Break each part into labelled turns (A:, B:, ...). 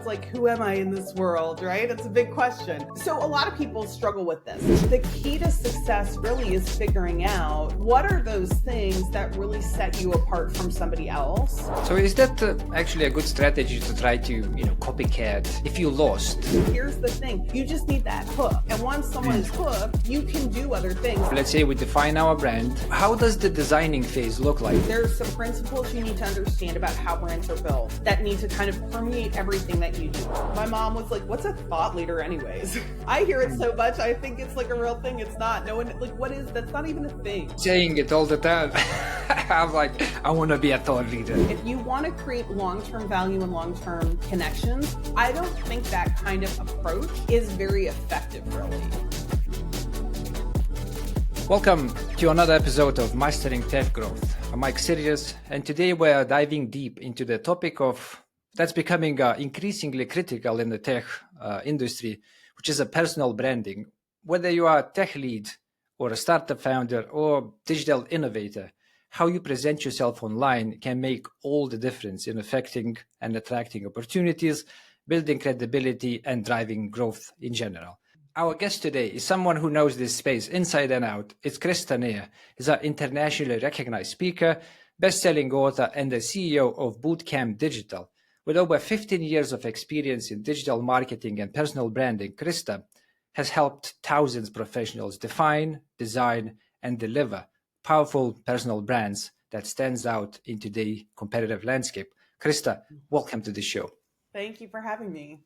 A: it's like, who am I in this world, right? It's a big question. So a lot of people struggle with this. The key to success really is figuring out what are those things that really set you apart from somebody else.
B: So is that actually a good strategy to try to, copycat if you lost?
A: Here's the thing, you just need that hook. And once someone is hooked, you can do other things.
B: Let's say we define our brand. How does the designing phase look like?
A: There's some principles you need to understand about how brands are built that need to kind of permeate everything that you do. My mom was like, what's a thought leader anyways? I hear it so much, I think it's like a real thing. It's not. No one, like, what is, that's not even a thing.
B: Saying it all the time. I'm like, I want to be a thought leader.
A: If you want to create long-term value and long-term connections, I don't think that kind of approach is very effective, really.
B: Welcome to another episode of Mastering Tech Growth. I'm Mike Sirius, and today we're diving deep into the topic that's becoming increasingly critical in the tech industry, which is a personal branding. Whether you are a tech lead or a startup founder or digital innovator, how you present yourself online can make all the difference in affecting and attracting opportunities, building credibility, and driving growth in general. Our guest today is someone who knows this space inside and out. It's Krista Neher. He's an internationally recognized speaker, best-selling author, and the CEO of Bootcamp Digital. With over 15 years of experience in digital marketing and personal branding, Krista has helped thousands of professionals define, design, and deliver powerful personal brands that stands out in today's competitive landscape. Krista, welcome to the show.
A: Thank you for having me.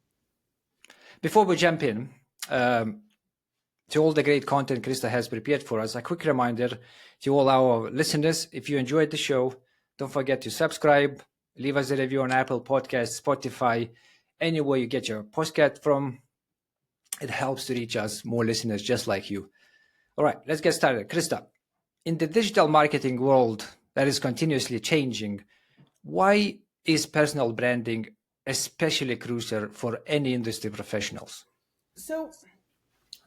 B: Before we jump in, to all the great content Krista has prepared for us, a quick reminder to all our listeners, if you enjoyed the show, don't forget to subscribe, leave us a review on Apple Podcasts, Spotify, anywhere you get your podcast from. It helps to reach us more listeners just like you. All right, let's get started. Krista, in the digital marketing world that is continuously changing, why is personal branding especially crucial for any industry professionals?
A: So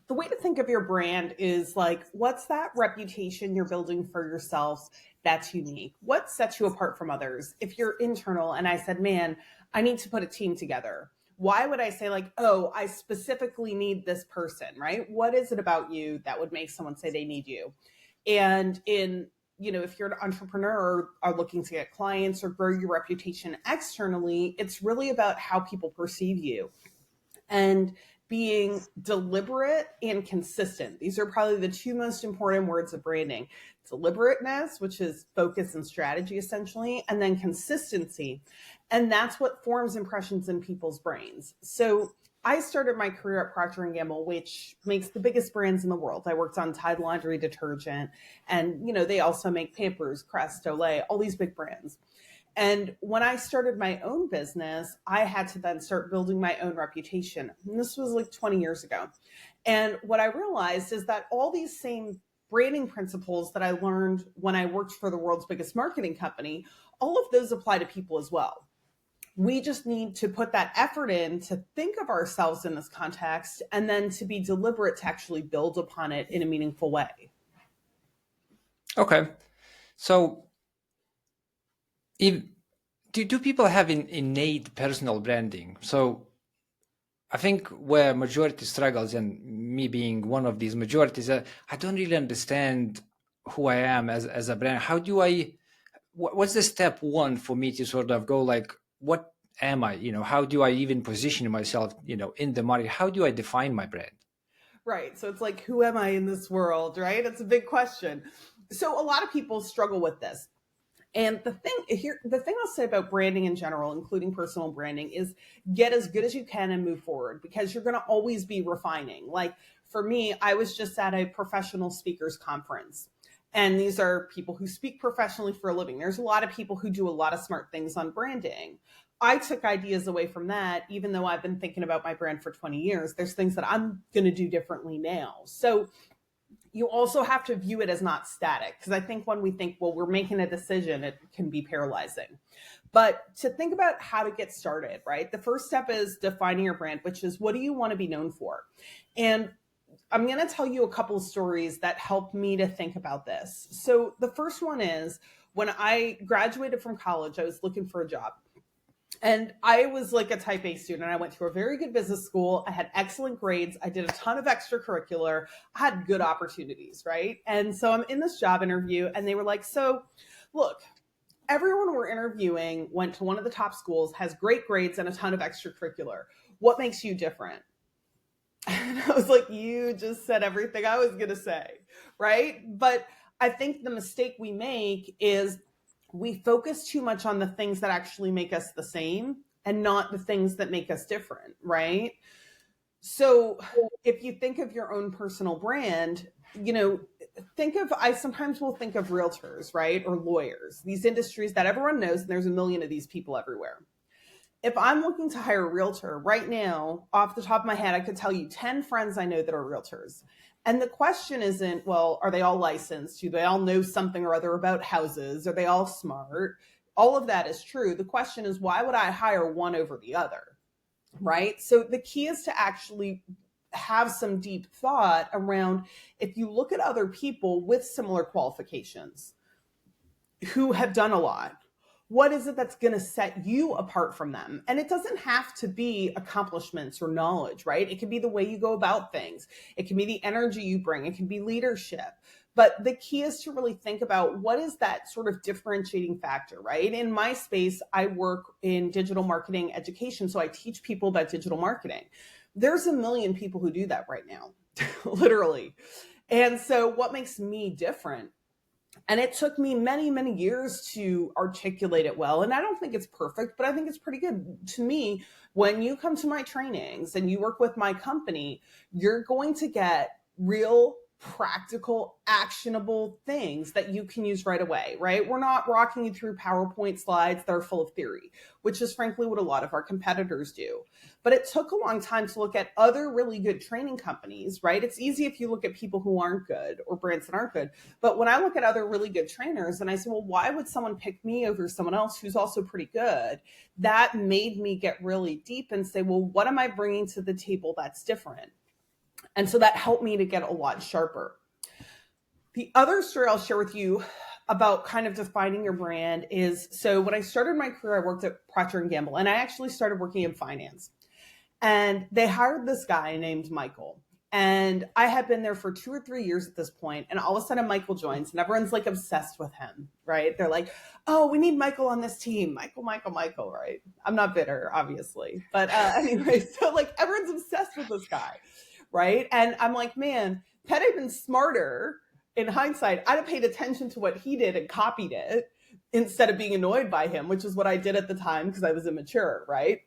A: the way to think of your brand is like, what's that reputation you're building for yourself that's unique? What sets you apart from others? If you're internal and I said, man, I need to put a team together, why would I say like, oh, I specifically need this person, right? What is it about you that would make someone say they need you? And if you're an entrepreneur or are looking to get clients or grow your reputation externally, it's really about how people perceive you. And being deliberate and consistent. These are probably the two most important words of branding. Deliberateness, which is focus and strategy essentially, and then consistency. And that's what forms impressions in people's brains. So I started my career at Procter & Gamble, which makes the biggest brands in the world. I worked on Tide laundry detergent, and they also make Pampers, Crest, Olay, all these big brands. And when I started my own business, I had to then start building my own reputation. And this was like 20 years ago. And what I realized is that all these same branding principles that I learned when I worked for the world's biggest marketing company, all of those apply to people as well. We just need to put that effort in to think of ourselves in this context and then to be deliberate to actually build upon it in a meaningful way.
B: Okay. So do people have innate personal branding? So I think where majority struggles, and me being one of these majorities, I don't really understand who I am as a brand. How do what's the step one for me to sort of go like, what am I? How do I even position myself, in the market? How do I define my brand?
A: Right. So it's like, who am I in this world, right? It's a big question. So a lot of people struggle with this. And the thing I'll say about branding in general, including personal branding, is get as good as you can and move forward, because you're going to always be refining. Like for me, I was just at a professional speakers conference, and these are people who speak professionally for a living. There's a lot of people who do a lot of smart things on branding. I took ideas away from that, even though I've been thinking about my brand for 20 years. There's things that I'm going to do differently now. So you also have to view it as not static, because I think when we think, well, we're making a decision, it can be paralyzing. But to think about how to get started, right? The first step is defining your brand, which is, what do you want to be known for? And I'm going to tell you a couple of stories that helped me to think about this. So the first one is, when I graduated from college, I was looking for a job. And I was like a type A student. I went to a very good business school. I had excellent grades. I did a ton of extracurricular. I had good opportunities, right? And so I'm in this job interview and they were like, so look, everyone we're interviewing went to one of the top schools, has great grades and a ton of extracurricular. What makes you different? And I was like, you just said everything I was going to say, right? But I think the mistake we make is we focus too much on the things that actually make us the same and not the things that make us different, right? So if you think of your own personal brand, I sometimes will think of realtors, right? Or lawyers, these industries that everyone knows, and there's a million of these people everywhere. If I'm looking to hire a realtor right now, off the top of my head, I could tell you 10 friends I know that are realtors. And the question isn't, well, are they all licensed? Do they all know something or other about houses? Are they all smart? All of that is true. The question is, why would I hire one over the other? Right? So the key is to actually have some deep thought around, if you look at other people with similar qualifications who have done a lot, what is it that's going to set you apart from them? And it doesn't have to be accomplishments or knowledge, right? It can be the way you go about things. It can be the energy you bring. It can be leadership. But the key is to really think about, what is that sort of differentiating factor, right? In my space, I work in digital marketing education. So I teach people about digital marketing. There's a million people who do that right now, literally. And so what makes me different? And it took me many, many years to articulate it well. And I don't think it's perfect, but I think it's pretty good. To me, when you come to my trainings and you work with my company, you're going to get real, practical, actionable things that you can use right away, right? We're not rocking you through PowerPoint slides that are full of theory, which is frankly what a lot of our competitors do. But it took a long time to look at other really good training companies, right? It's easy if you look at people who aren't good or brands that aren't good. But when I look at other really good trainers and I say, well, why would someone pick me over someone else who's also pretty good? That made me get really deep and say, well, what am I bringing to the table that's different? And so that helped me to get a lot sharper. The other story I'll share with you about kind of defining your brand is, so when I started my career, I worked at Procter & Gamble, and I actually started working in finance. And they hired this guy named Michael. And I had been there for 2 or 3 years at this point. And all of a sudden Michael joins and everyone's like obsessed with him, right? They're like, oh, we need Michael on this team. Michael, right? I'm not bitter, obviously. But anyway, so like everyone's obsessed with this guy, right? And I'm like, man, had I been smarter in hindsight, I'd have paid attention to what he did and copied it instead of being annoyed by him, which is what I did at the time because I was immature, right?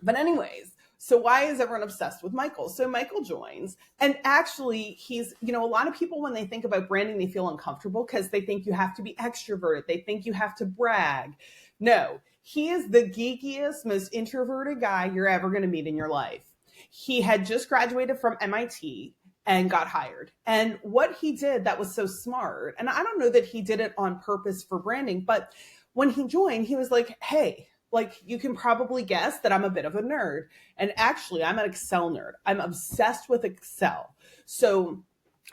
A: But anyways, so why is everyone obsessed with Michael? So Michael joins, and actually he's, a lot of people, when they think about branding, they feel uncomfortable because they think you have to be extroverted. They think you have to brag. No, he is the geekiest, most introverted guy you're ever going to meet in your life. He had just graduated from MIT and got hired. And what he did that was so smart, and I don't know that he did it on purpose for branding, but when he joined, he was like, hey, like, you can probably guess that I'm a bit of a nerd. And actually, I'm an Excel nerd. I'm obsessed with Excel. So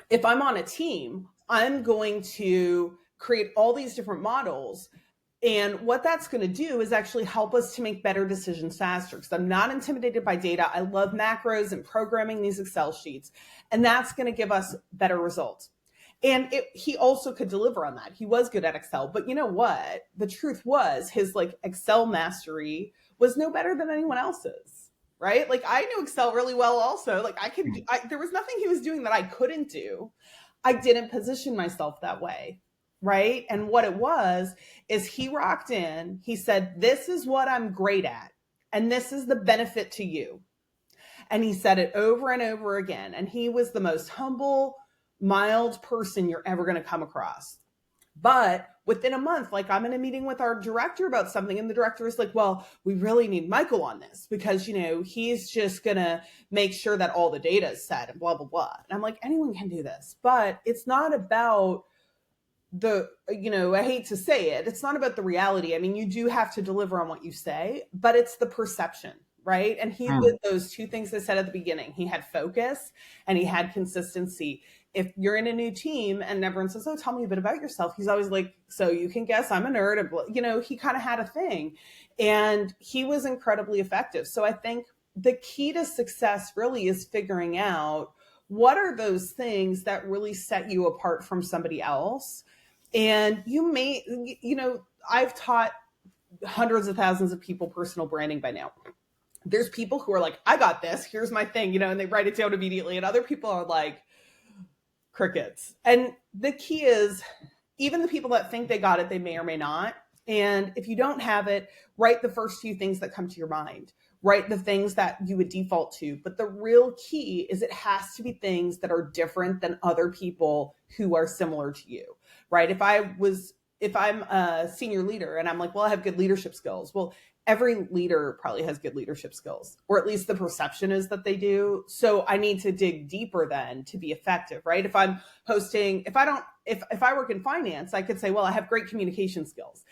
A: if I'm on a team, I'm going to create all these different models. And what that's going to do is actually help us to make better decisions faster, because I'm not intimidated by data. I love macros and programming these Excel sheets. And that's going to give us better results. And he also could deliver on that. He was good at Excel, but you know what? The truth was his Excel mastery was no better than anyone else's, right? Like, I knew Excel really well also. Like, there was nothing he was doing that I couldn't do. I didn't position myself that way, right? And what it was is he rocked in, he said, this is what I'm great at, and this is the benefit to you. And he said it over and over again. And he was the most humble, mild person you're ever going to come across. But within a month, I'm in a meeting with our director about something, and the director is like, well, we really need Michael on this because, he's just going to make sure that all the data is set and blah, blah, blah. And I'm like, anyone can do this, but it's not about I hate to say it, it's not about the reality. I mean, you do have to deliver on what you say, but it's the perception. Right. And he did those two things I said at the beginning. He had focus and he had consistency. If you're in a new team and everyone says, oh, tell me a bit about yourself, he's always like, so you can guess I'm a nerd. He kind of had a thing. And he was incredibly effective. So I think the key to success really is figuring out what are those things that really set you apart from somebody else. And I've taught hundreds of thousands of people personal branding by now. There's people who are like, I got this, here's my thing, and they write it down immediately. And other people are like, crickets. And the key is, even the people that think they got it, they may or may not. And if you don't have it, write the first few things that come to your mind. Write the things that you would default to. But the real key is it has to be things that are different than other people who are similar to you, right? If I'm a senior leader and I'm like, well, I have good leadership skills. Well, every leader probably has good leadership skills, or at least the perception is that they do. So I need to dig deeper then to be effective, right? If I'm hosting, if I work in finance, I could say, well, I have great communication skills.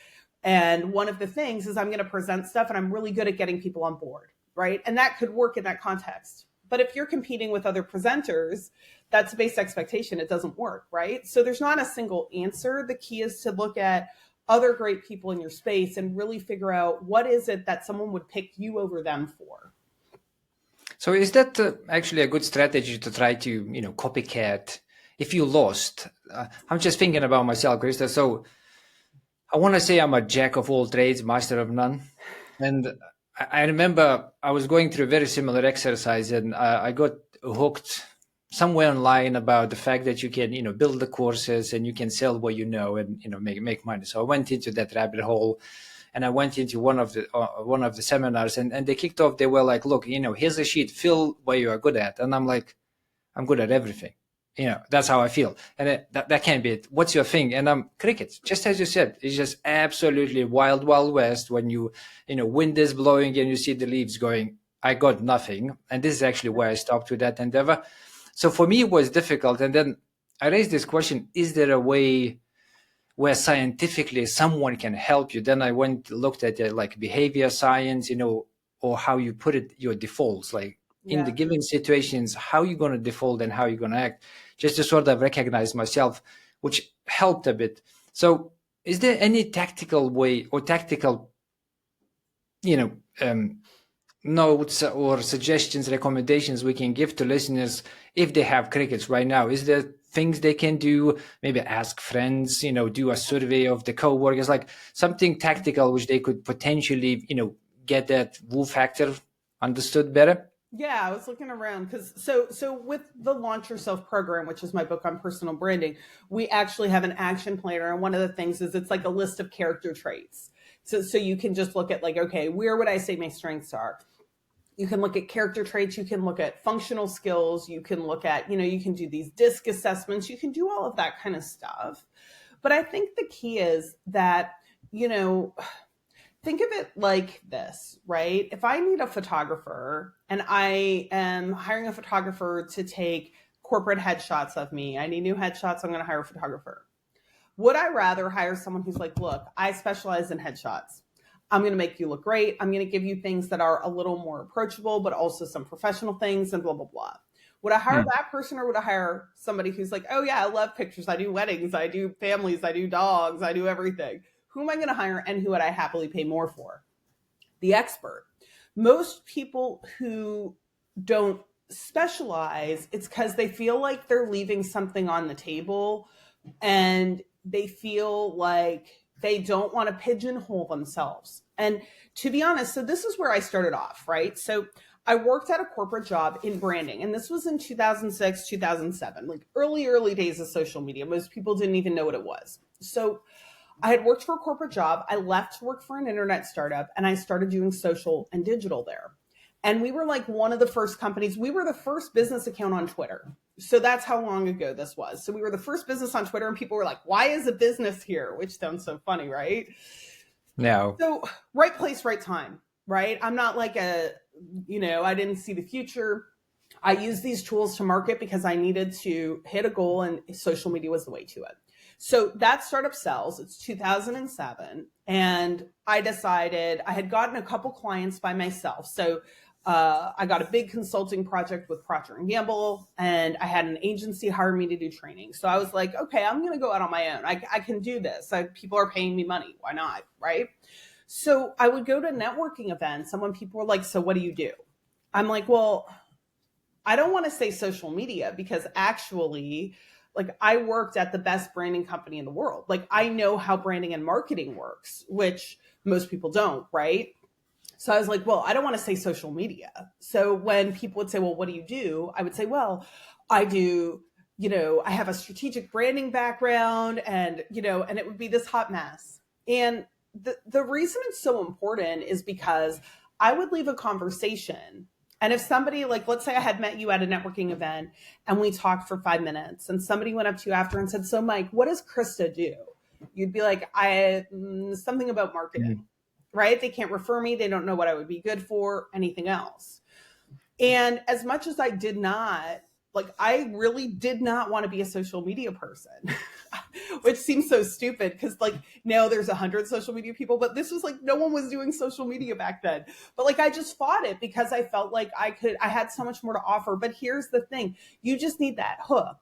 A: And one of the things is I'm going to present stuff and I'm really good at getting people on board, right? And that could work in that context. But if you're competing with other presenters, that's a base expectation. It doesn't work, right? So there's not a single answer. The key is to look at other great people in your space and really figure out what is it that someone would pick you over them for.
B: So is that actually a good strategy to try to, copycat if you lost? I'm just thinking about myself, Krista. So I want to say I'm a jack of all trades, master of none. And I remember I was going through a very similar exercise, and I got hooked somewhere online about the fact that you can, build the courses and you can sell what you know and, make money. So I went into that rabbit hole, and I went into one of the seminars, and they kicked off. They were like, look, here's a sheet, fill what you are good at. And I'm like, I'm good at everything. That's how I feel. And that can't be it. What's your thing? And I'm crickets, just as you said. It's just absolutely wild, wild west when wind is blowing and you see the leaves going, I got nothing. And this is actually where I stopped with that endeavor. So for me, it was difficult. And then I raised this question, is there a way where scientifically someone can help you? Then I looked at like behavior science, or how you put it, your defaults, like in the given situations, how you're going to default and how you're going to act, just to sort of recognize myself, which helped a bit. So is there any tactical way or tactical, notes or suggestions, recommendations we can give to listeners if they have crickets right now? Is there things they can do? Maybe ask friends, do a survey of the coworkers, like something tactical which they could potentially, get that woo factor understood better?
A: Yeah, I was looking around because so with the Launch Yourself program, which is my book on personal branding, we actually have an action planner. And one of the things is it's like a list of character traits. So you can just look at like, okay, where would I say my strengths are? You can look at character traits. You can look at functional skills. You can look at, you can do these DISC assessments. You can do all of that kind of stuff. But I think the key is that, think of it like this, right? If I need a photographer and I am hiring a photographer to take corporate headshots of me, I need new headshots, I'm going to hire a photographer. Would I rather hire someone who's like, look, I specialize in headshots. I'm going to make you look great. I'm going to give you things that are a little more approachable, but also some professional things and blah, blah, blah. Would I hire that person, or would I hire somebody who's like, oh yeah, I love pictures. I do weddings. I do families. I do dogs. I do everything. Who am I going to hire, and who would I happily pay more for? The expert. Most people who don't specialize, it's because they feel like they're leaving something on the table, and they feel like they don't want to pigeonhole themselves. And to be honest, so this is where I started off, right? So I worked at a corporate job in branding, and this was in 2006, 2007, like early days of social media. Most people didn't even know what it was. So I had worked for a corporate job. I left to work for an internet startup, and I started doing social and digital there. And we were like one of the first companies. We were the first business account on Twitter. So that's how long ago this was. So we were the first business on Twitter, and people were like, why is a business here? Which sounds so funny, right?
B: No.
A: So right place, right time, right? I'm not like I didn't see the future. I used these tools to market because I needed to hit a goal, and social media was the way to it. So that startup sells. It's 2007. And I decided I had gotten a couple clients by myself. So I got a big consulting project with Procter & Gamble, and I had an agency hire me to do training. So I was like, okay, I'm going to go out on my own. I can do this. People are paying me money. Why not? Right? So I would go to networking events, and when people were like, so what do you do? I'm like, well, I don't want to say social media, because actually, like, I worked at the best branding company in the world. Like, I know how branding and marketing works, which most people don't, right? So I was like, well, I don't want to say social media. So when people would say, well, what do you do? I would say, well, I do, I have a strategic branding background, and, and it would be this hot mess. And the reason it's so important is because I would leave a conversation. And if somebody, like, let's say I had met you at a networking event and we talked for 5 minutes, and somebody went up to you after and said, so Mike, what does Krista do? You'd be like, something about marketing, right? They can't refer me. They don't know what I would be good for, anything else. And as much as I did not, like, I really did not want to be a social media person, which seems so stupid because, like, now there's 100 social media people, but this was like, no one was doing social media back then. But like, I just fought it because I felt like I had so much more to offer. But here's the thing, you just need that hook,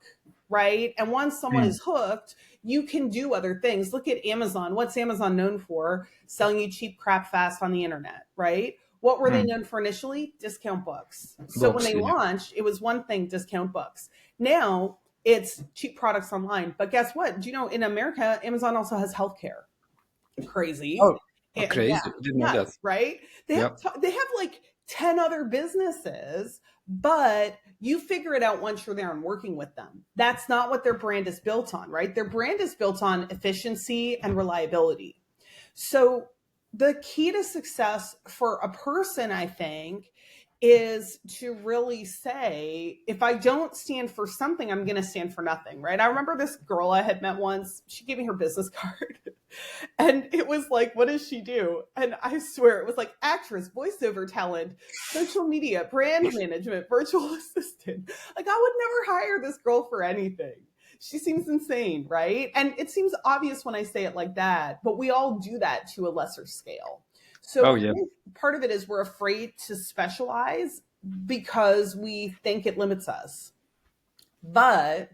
A: right? And once someone is hooked, you can do other things. Look at Amazon. What's Amazon known for? Selling you cheap crap fast on the internet, right? What were they known for initially? Discount books. So when they launched, it was one thing, discount books. Now it's cheap products online. But guess what? Do you know, in America, Amazon also has healthcare. Crazy.
B: Oh, crazy.
A: Yeah,
B: Didn't know that.
A: right? They have like 10 other businesses, but you figure it out once you're there and working with them. That's not what their brand is built on, right? Their brand is built on efficiency and reliability. So the key to success for a person, I think, is to really say, if I don't stand for something, I'm going to stand for nothing, right? I remember this girl I had met once. She gave me her business card and it was like, what does she do? And I swear it was like actress, voiceover talent, social media, brand management, virtual assistant. Like, I would never hire this girl for anything. She seems insane, right? And it seems obvious when I say it like that, but we all do that to a lesser scale. So part of it is we're afraid to specialize because we think it limits us. But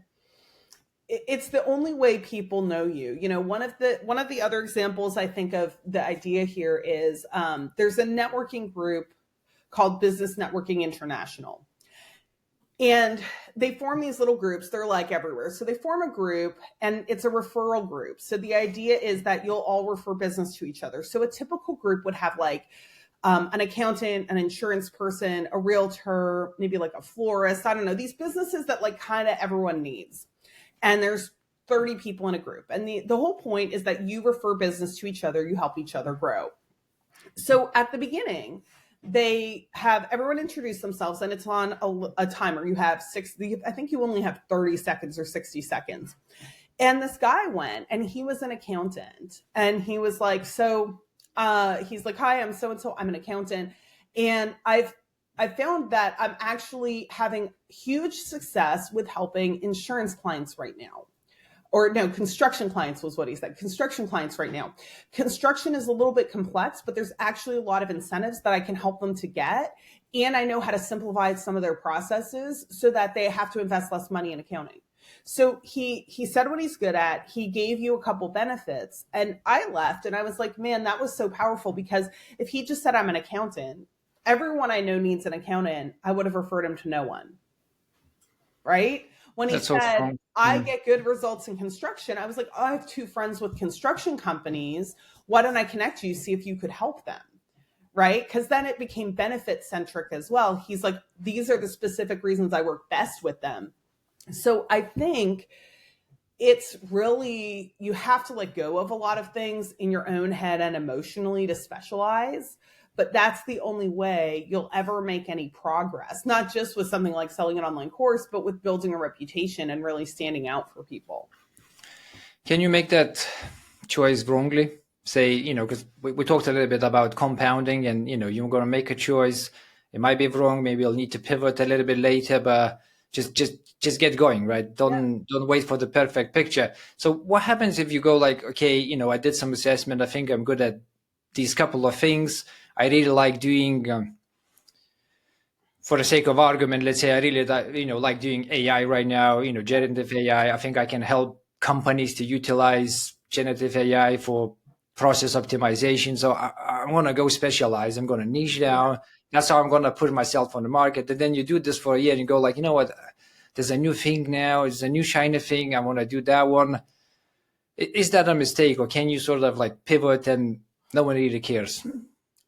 A: it's the only way people know you. One of the other examples I think of the idea here is there's a networking group called Business Networking International. And they form these little groups. They're like everywhere. So they form a group and it's a referral group. So the idea is that you'll all refer business to each other. So a typical group would have like an accountant, an insurance person, a realtor, maybe like a florist. I don't know, these businesses that like kind of everyone needs. And there's 30 people in a group. And the whole point is that you refer business to each other. You help each other grow. So at the beginning, they have everyone introduce themselves and it's on a timer. You have I think you only have 30 seconds or 60 seconds. And this guy went and he was an accountant and he was like, he's like, hi, I'm so-and-so, I'm an accountant. And I found that I'm actually having huge success with helping insurance clients right now. Or no, construction clients was what he said. Construction clients right now. Construction is a little bit complex, but there's actually a lot of incentives that I can help them to get. And I know how to simplify some of their processes so that they have to invest less money in accounting. So he said what he's good at. He gave you a couple benefits. And I left and I was like, man, that was so powerful, because if he just said I'm an accountant, everyone I know needs an accountant, I would have referred him to no one. Right? When he said, I get good results in construction, I was like, oh, I have 2 friends with construction companies. Why don't I connect you, see if you could help them? Right? Because then it became benefit centric as well. He's like, these are the specific reasons I work best with them. So I think it's really, you have to let go of a lot of things in your own head and emotionally to specialize. But that's the only way you'll ever make any progress, not just with something like selling an online course, but with building a reputation and really standing out for people.
B: Can you make that choice wrongly? Say, because we talked a little bit about compounding and, you're going to make a choice. It might be wrong. Maybe you'll need to pivot a little bit later, but just get going, right? Don't wait for the perfect picture. So what happens if you go like, okay, I did some assessment. I think I'm good at these couple of things. I really like doing, for the sake of argument, let's say I really, like doing AI right now, generative AI. I think I can help companies to utilize generative AI for process optimization. So I'm going to go specialize. I'm going to niche down. That's how I'm going to put myself on the market. And then you do this for a year and you go like, you know what? There's a new thing now. It's a new shiny thing. I want to do that one. Is that a mistake, or can you sort of like pivot and no one really cares?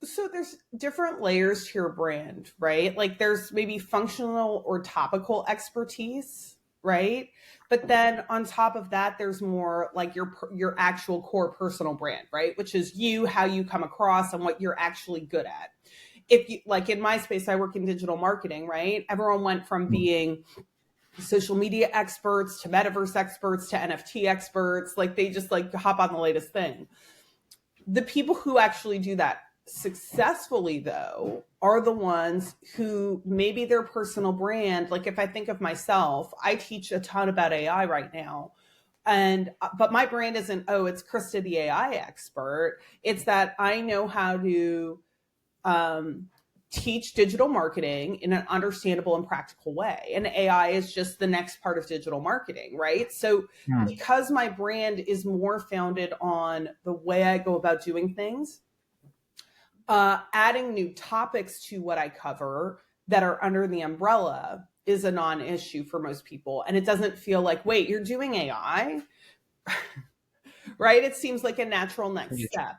A: So there's different layers to your brand, right? Like there's maybe functional or topical expertise, right? But then on top of that, there's more like your actual core personal brand, right? Which is you, how you come across, and what you're actually good at. If you like in my space, I work in digital marketing, right? Everyone went from being social media experts to metaverse experts to NFT experts. Like they just like hop on the latest thing. The people who actually do that successfully, though, are the ones who maybe their personal brand, like if I think of myself, I teach a ton about AI right now. And but my brand isn't, oh, it's Krista the AI expert. It's that I know how to teach digital marketing in an understandable and practical way. And AI is just the next part of digital marketing, right? So because my brand is more founded on the way I go about doing things, adding new topics to what I cover that are under the umbrella is a non-issue for most people. And it doesn't feel like, wait, you're doing AI? Right? It seems like a natural next step.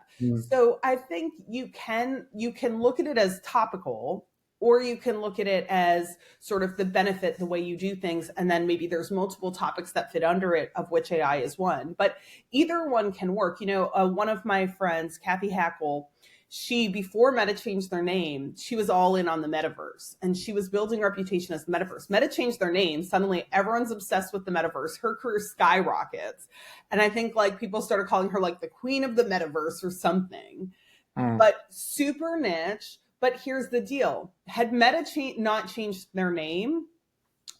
A: So I think you can look at it as topical, or you can look at it as sort of the benefit, the way you do things. And then maybe there's multiple topics that fit under it, of which AI is one. But either one can work. You know, one of my friends, Kathy Hackle, she, before Meta changed their name, she was all in on the metaverse, and she was building a reputation as the metaverse. Meta changed their name. Suddenly everyone's obsessed with the metaverse. Her career skyrockets. And I think like people started calling her like the queen of the metaverse or something, but super niche. But here's the deal. Had Meta not changed their name,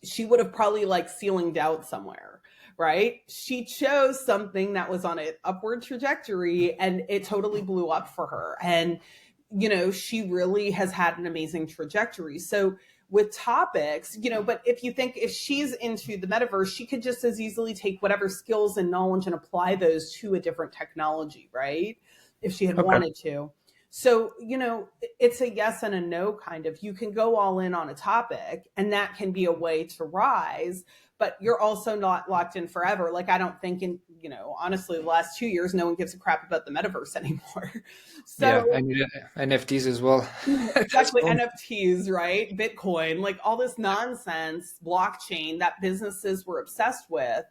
A: she would have probably like ceilinged out somewhere. Right? She chose something that was on an upward trajectory, and it totally blew up for her. And, you know, she really has had an amazing trajectory. So with topics, you know, but if you think if she's into the metaverse, she could just as easily take whatever skills and knowledge and apply those to a different technology, right? If she had wanted to. So, you know, it's a yes and a no kind of. You can go all in on a topic, and that can be a way to rise, but you're also not locked in forever. Like, I don't think in, you know, honestly, the last 2 years, no one gives a crap about the metaverse anymore. So
B: yeah, and NFTs as well.
A: exactly. NFTs, right? Bitcoin, like all this nonsense, blockchain that businesses were obsessed with,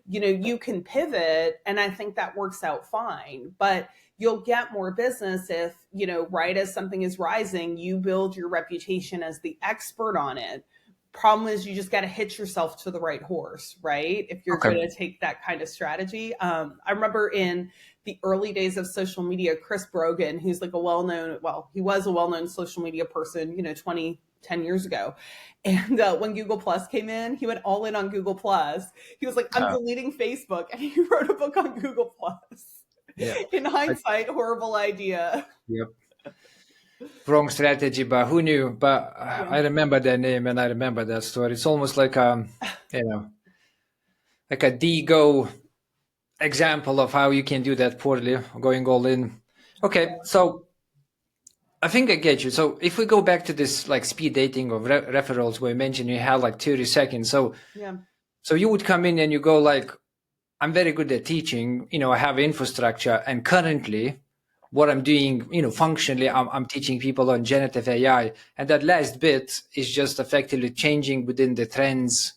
A: you know, you can pivot. And I think that works out fine, but you'll get more business if, you know, right as something is rising, you build your reputation as the expert on it. Problem is, you just got to hitch yourself to the right horse, right? If you're going to take that kind of strategy. I remember in the early days of social media, Chris Brogan, who's like he was a well-known social media person, you know, 10 years ago. And when Google Plus came in, he went all in on Google Plus. He was like, I'm deleting Facebook. And he wrote a book on Google Plus. Yeah. In hindsight, horrible idea.
B: Yep. Wrong strategy, but who knew? But I remember that name and I remember that story. It's almost like you know, like a D-Go example of how you can do that poorly, going all in. Okay, so I think I get you. So if we go back to this like speed dating of referrals, where you mentioned you had like 30 seconds. So so you would come in and you go like, I'm very good at teaching, you know, I have infrastructure, and currently what I'm doing, you know, functionally, I'm teaching people on generative AI. And that last bit is just effectively changing within the trends.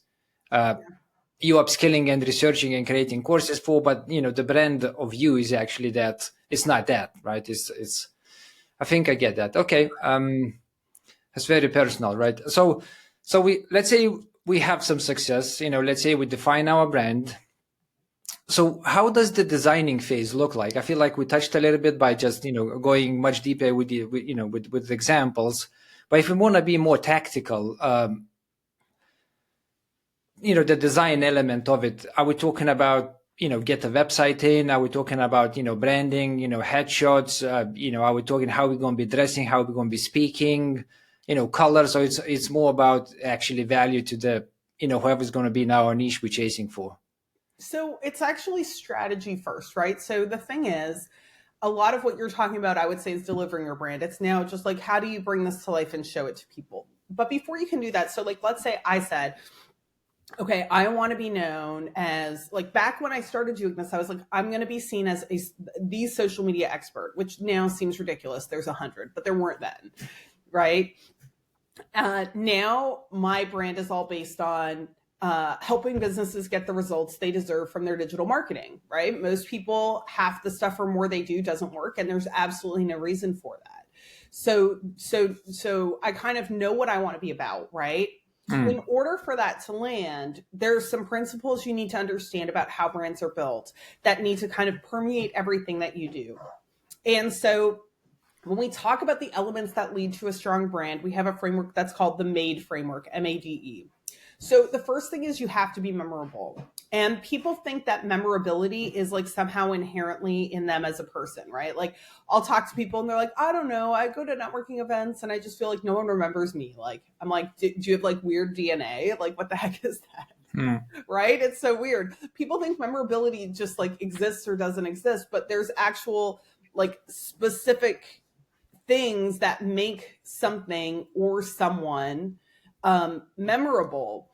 B: You upskilling and researching and creating courses for, but, you know, the brand of you is actually that. It's not that, right? It's, I think I get that. Okay. It's very personal, right? So let's say we have some success, you know, let's say we define our brand. So how does the designing phase look like? I feel like we touched a little bit by just, you know, going much deeper with with examples. But if we want to be more tactical, you know, the design element of it, are we talking about, you know, get a website in? Are we talking about, you know, branding, you know, headshots? You know, are we talking how we're going to be dressing, how we're going to be speaking, you know, color? So it's more about actually value to the, you know, whoever's going to be in our niche we're chasing for.
A: So it's actually strategy first, right? So the thing is, a lot of what you're talking about, I would say, is delivering your brand. It's now just like, how do you bring this to life and show it to people? But before you can do that, so like, let's say I said, okay, I want to be known as, like, back when I started doing this, I was like, I'm going to be seen as the social media expert, which now seems ridiculous. There's 100, but there weren't then, right? Now my brand is all based on helping businesses get the results they deserve from their digital marketing, right? Most people, half the stuff or more they do doesn't work, and there's absolutely no reason for that. So I kind of know what I want to be about, right? In order for that to land, there's some principles you need to understand about how brands are built that need to kind of permeate everything that you do. And so when we talk about the elements that lead to a strong brand, we have a framework that's called the MAID framework, MADE. So the first thing is you have to be memorable. And people think that memorability is like somehow inherently in them as a person, right? Like, I'll talk to people and they're like, I don't know, I go to networking events and I just feel like no one remembers me. Like, I'm like, do you have like weird DNA? Like, what the heck is that? Right? It's so weird. People think memorability just like exists or doesn't exist, but there's actual like specific things that make something or someone memorable.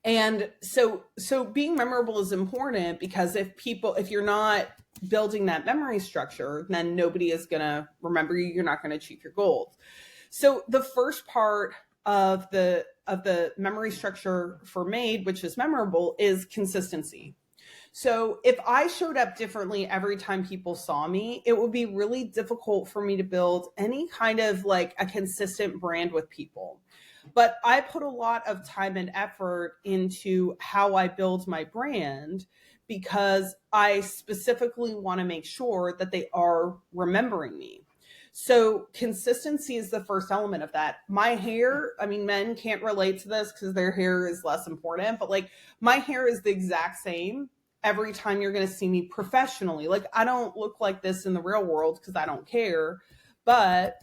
A: And so being memorable is important, because if you're not building that memory structure, then nobody is going to remember you. You're not going to achieve your goals. So the first part of the memory structure for MAID, which is memorable, is consistency. So if I showed up differently every time people saw me, it would be really difficult for me to build any kind of like a consistent brand with people. But I put a lot of time and effort into how I build my brand, because I specifically want to make sure that they are remembering me. So consistency is the first element of that. My hair, I mean, men can't relate to this because their hair is less important, but like my hair is the exact same every time you're going to see me professionally. Like, I don't look like this in the real world because I don't care. But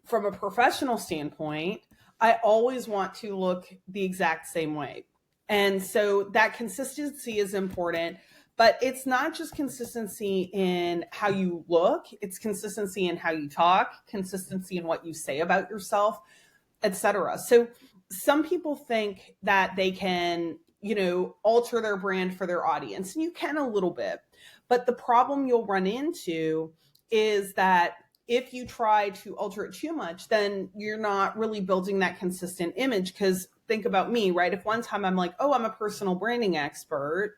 A: from a professional standpoint, I always want to look the exact same way. And so that consistency is important, but it's not just consistency in how you look, it's consistency in how you talk, consistency in what you say about yourself, etc. So some people think that they can, alter their brand for their audience, and you can a little bit. But the problem you'll run into is that if you try to alter it too much, then you're not really building that consistent image. Because think about me, right? If one time I'm like, oh, I'm a personal branding expert,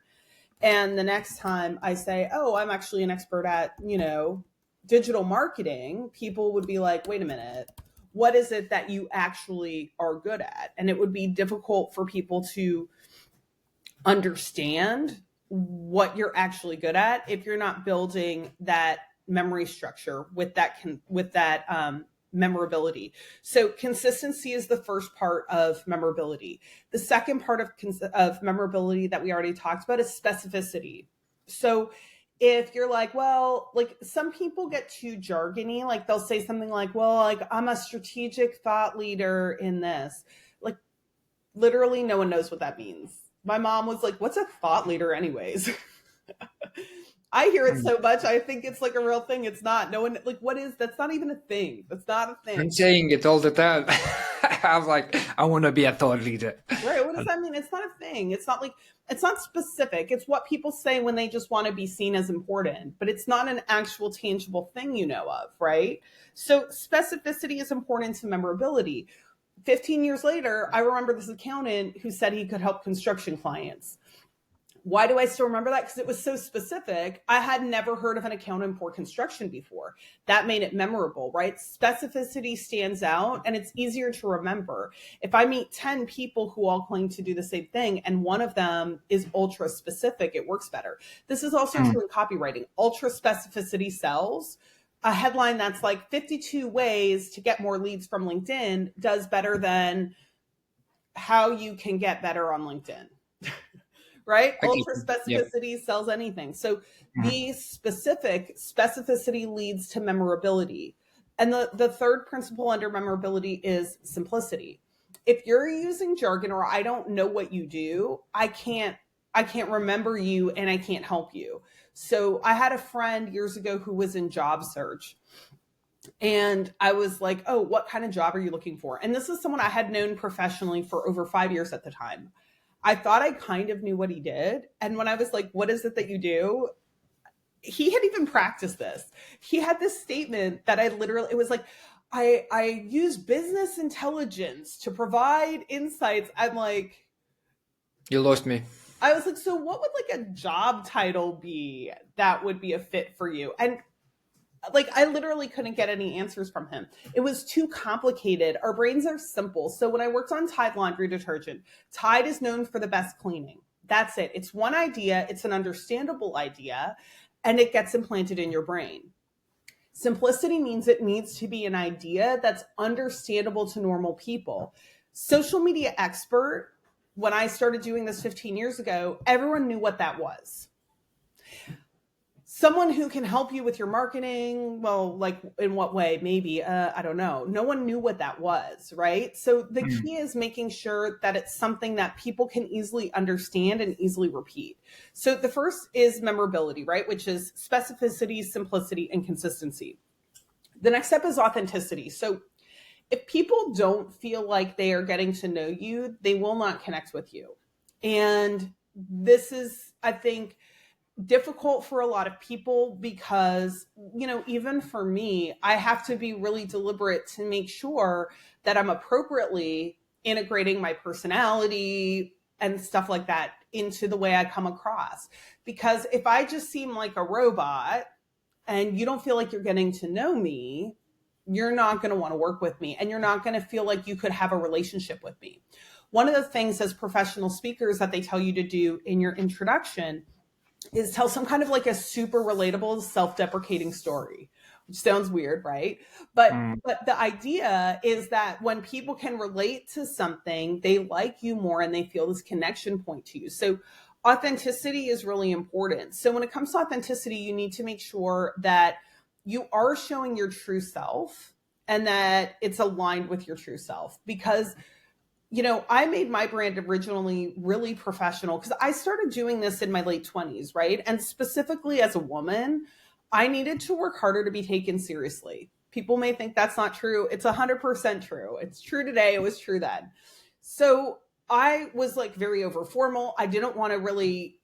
A: and the next time I say, oh, I'm actually an expert at, digital marketing, people would be like, wait a minute, what is it that you actually are good at? And it would be difficult for people to understand what you're actually good at if you're not building that memory structure with that memorability. So consistency is the first part of memorability. The second part of memorability that we already talked about is specificity. So if you're like, well, like some people get too jargony, like they'll say something like, well, like I'm a strategic thought leader in this. Like literally no one knows what that means. My mom was like, what's a thought leader anyways? I hear it so much. I think it's like a real thing. It's not. No one, like, what is, that's not even a thing. That's not a thing.
B: I'm saying it all the time. I'm like, I want to be a thought leader.
A: Right. What does that mean? It's not a thing. It's not like, it's not specific. It's what people say when they just want to be seen as important, but it's not an actual tangible thing you know of, right? So specificity is important to memorability. 15 years later, I remember this accountant who said he could help construction clients. Why do I still remember that? Because it was so specific. I had never heard of an accountant for construction before. That made it memorable, right? Specificity stands out and it's easier to remember. If I meet 10 people who all claim to do the same thing and one of them is ultra specific, it works better. This is also true in copywriting. Ultra specificity sells. A headline that's like 52 ways to get more leads from LinkedIn does better than how you can get better on LinkedIn. Right? Ultra specificity sells anything. So be specific. Specificity leads to memorability. And the third principle under memorability is simplicity. If you're using jargon or I don't know what you do, I can't remember you and I can't help you. So I had a friend years ago who was in job search. And I was like, oh, what kind of job are you looking for? And this is someone I had known professionally for over 5 years at the time. I thought I kind of knew what he did. And when I was like, what is it that you do? He had even practiced this. He had this statement that it was like, I use business intelligence to provide insights. I'm like,
B: You lost me.
A: I was like, so what would like a job title be that would be a fit for you? And like, I literally couldn't get any answers from him. It was too complicated. Our brains are simple. So when I worked on Tide laundry detergent, Tide is known for the best cleaning. That's it. It's one idea. It's an understandable idea, and it gets implanted in your brain. Simplicity means it needs to be an idea that's understandable to normal people. Social media expert, when I started doing this 15 years ago, everyone knew what that was. Someone who can help you with your marketing, well, like in what way? Maybe, I don't know. No one knew what that was, right? So the key is making sure that it's something that people can easily understand and easily repeat. So the first is memorability, right? Which is specificity, simplicity, and consistency. The next step is authenticity. So if people don't feel like they are getting to know you, they will not connect with you. And this is, I think, difficult for a lot of people because, even for me, I have to be really deliberate to make sure that I'm appropriately integrating my personality and stuff like that into the way I come across. Because if I just seem like a robot and you don't feel like you're getting to know me, you're not going to want to work with me, and you're not going to feel like you could have a relationship with me. One of the things as professional speakers that they tell you to do in your introduction is tell some kind of like a super relatable, self-deprecating story, which sounds weird, right? But the idea is that when people can relate to something, they like you more and they feel this connection point to you. So authenticity is really important. So when it comes to authenticity, you need to make sure that you are showing your true self and that it's aligned with your true self. Because I made my brand originally really professional because I started doing this in my late 20s, right? And specifically as a woman, I needed to work harder to be taken seriously. People may think that's not true. It's 100% true. It's true today. It was true then. So I was like very over formal. I didn't want to really,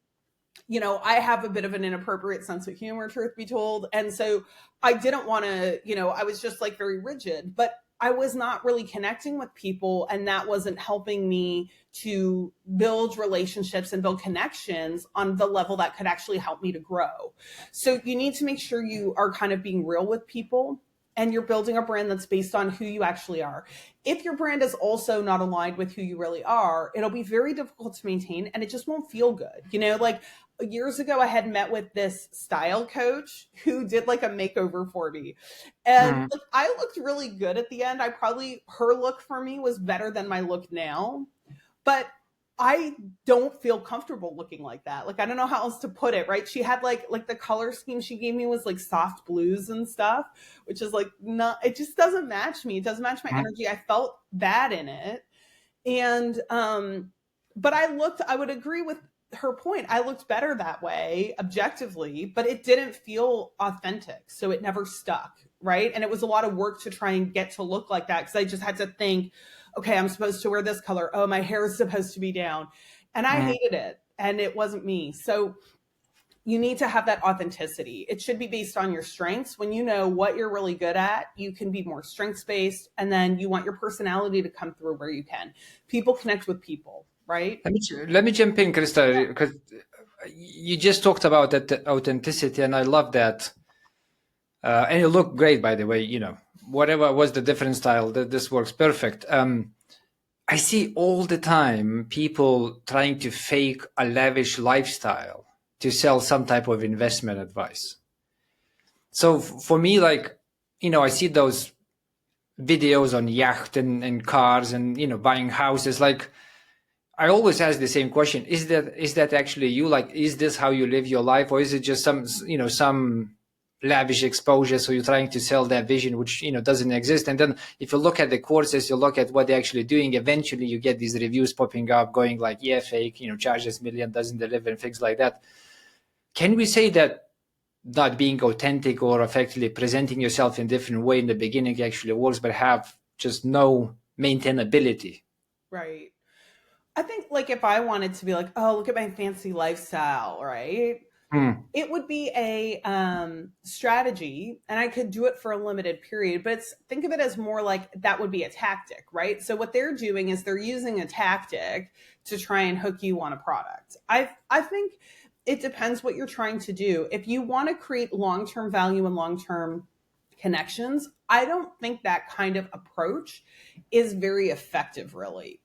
A: I have a bit of an inappropriate sense of humor, truth be told. And so I didn't want to, I was just like very rigid, but I was not really connecting with people, and that wasn't helping me to build relationships and build connections on the level that could actually help me to grow. So you need to make sure you are kind of being real with people and you're building a brand that's based on who you actually are. If your brand is also not aligned with who you really are, it'll be very difficult to maintain and it just won't feel good. Like years ago, I had met with this style coach who did like a makeover for me. And like, I looked really good at the end. Her look for me was better than my look now. But I don't feel comfortable looking like that. Like, I don't know how else to put it, right? She had like the color scheme she gave me was like soft blues and stuff, which is like, not, it just doesn't match me. It doesn't match my energy. I felt bad in it. And, but I would agree with her point. I looked better that way objectively, but it didn't feel authentic. So it never stuck. Right. And it was a lot of work to try and get to look like that. Cause I just had to think, okay, I'm supposed to wear this color. Oh, my hair is supposed to be down. And I hated it. And it wasn't me. So you need to have that authenticity. It should be based on your strengths. When you know what you're really good at, you can be more strengths-based. And then you want your personality to come through where you can. People connect with people, right?
B: Let me jump in, Krista, because you just talked about that authenticity, and I love that. And you look great, by the way, whatever was the different style, this works perfect. I see all the time people trying to fake a lavish lifestyle to sell some type of investment advice. So for me, like, I see those videos on yacht and cars and, buying houses. Like, I always ask the same question. Is that actually you? Like, is this how you live your life? Or is it just some lavish exposure, so you're trying to sell that vision which doesn't exist? And then if you look at the courses, you look at what they're actually doing, eventually you get these reviews popping up going like, yeah, fake, charges million, doesn't deliver, and things like that. Can we say that not being authentic or effectively presenting yourself in a different way in the beginning actually works, but have just no maintainability.
A: Right. I think like if I wanted to be like, oh, look at my fancy lifestyle, right?
B: Mm.
A: It would be a strategy, and I could do it for a limited period, but think of it as more like that would be a tactic, right? So what they're doing is they're using a tactic to try and hook you on a product. I think it depends what you're trying to do. If you want to create long-term value and long-term connections, I don't think that kind of approach is very effective, really.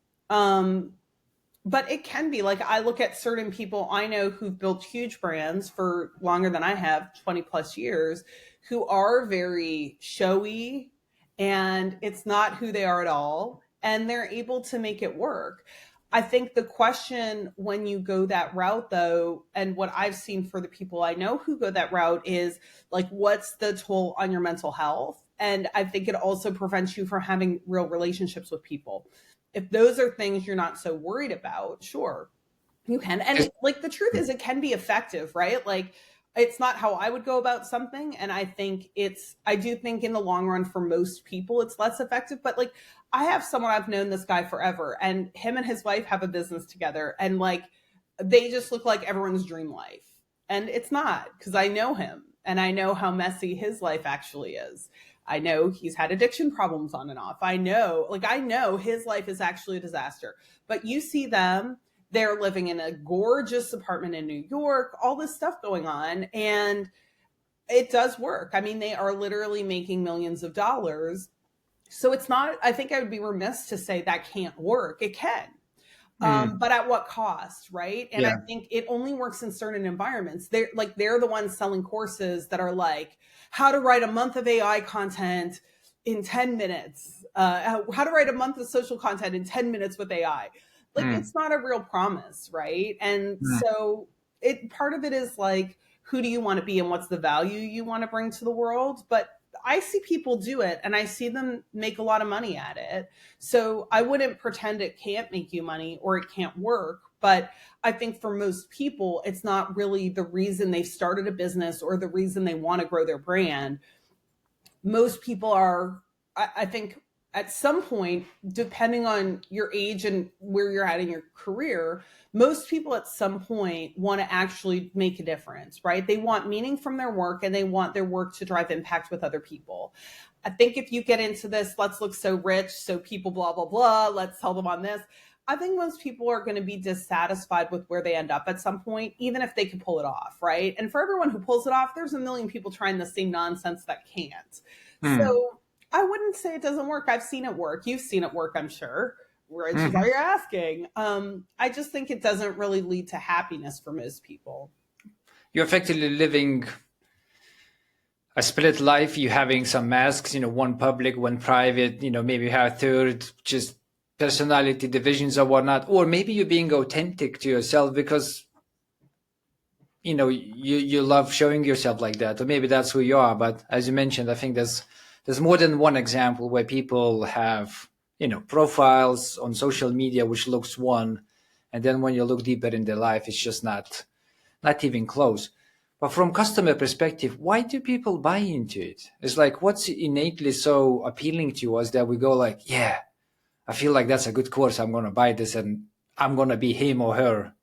A: But it can be like I look at certain people I know who've built huge brands for longer than I have, 20 plus years, who are very showy and it's not who they are at all. And they're able to make it work. I think the question when you go that route, though, and what I've seen for the people I know who go that route is like, what's the toll on your mental health? And I think it also prevents you from having real relationships with people. If those are things you're not so worried about, sure, you can. And like the truth is, it can be effective, right? Like it's not how I would go about something. And I do think in the long run for most people, it's less effective. But like I have someone, I've known this guy forever, and him and his wife have a business together. And like they just look like everyone's dream life. And it's not, because I know him and I know how messy his life actually is. I know he's had addiction problems on and off. I know his life is actually a disaster. But you see them, they're living in a gorgeous apartment in New York, all this stuff going on, and it does work. I mean, they are literally making millions of dollars. So it's not, I think I would be remiss to say that can't work. It can. But at what cost, right? And I think it only works in certain environments. They're the ones selling courses that are like how to write a month of AI content in 10 minutes, how to write a month of social content in 10 minutes with AI. Like it's not a real promise, right? And so part of it is like, who do you want to be and what's the value you want to bring to the world? But I see people do it and I see them make a lot of money at it. So I wouldn't pretend it can't make you money or it can't work. But I think for most people, it's not really the reason they started a business or the reason they want to grow their brand. Most people are, I think, at some point, depending on your age and where you're at in your career, most people at some point want to actually make a difference, right? They want meaning from their work and they want their work to drive impact with other people. I think if you get into this, let's look so rich, so people, blah, blah, blah, let's sell them on this. I think most people are going to be dissatisfied with where they end up at some point, even if they can pull it off, right? And for everyone who pulls it off, there's a million people trying the same nonsense that can't. So I wouldn't say it doesn't work. I've seen it work. You've seen it work, I'm sure, which is why you're asking. I just think it doesn't really lead to happiness for most people.
B: You're effectively living a split life. You're having some masks, one public, one private, maybe you have a third, just personality divisions or whatnot. Or maybe you're being authentic to yourself because, you love showing yourself like that. Or maybe that's who you are. But as you mentioned, I think there's more than one example where people have, profiles on social media, which looks one. And then when you look deeper in their life, it's just not even close. But from customer perspective, why do people buy into it? It's like, what's innately so appealing to us that we go like, yeah, I feel like that's a good course. I'm going to buy this and I'm going to be him or her.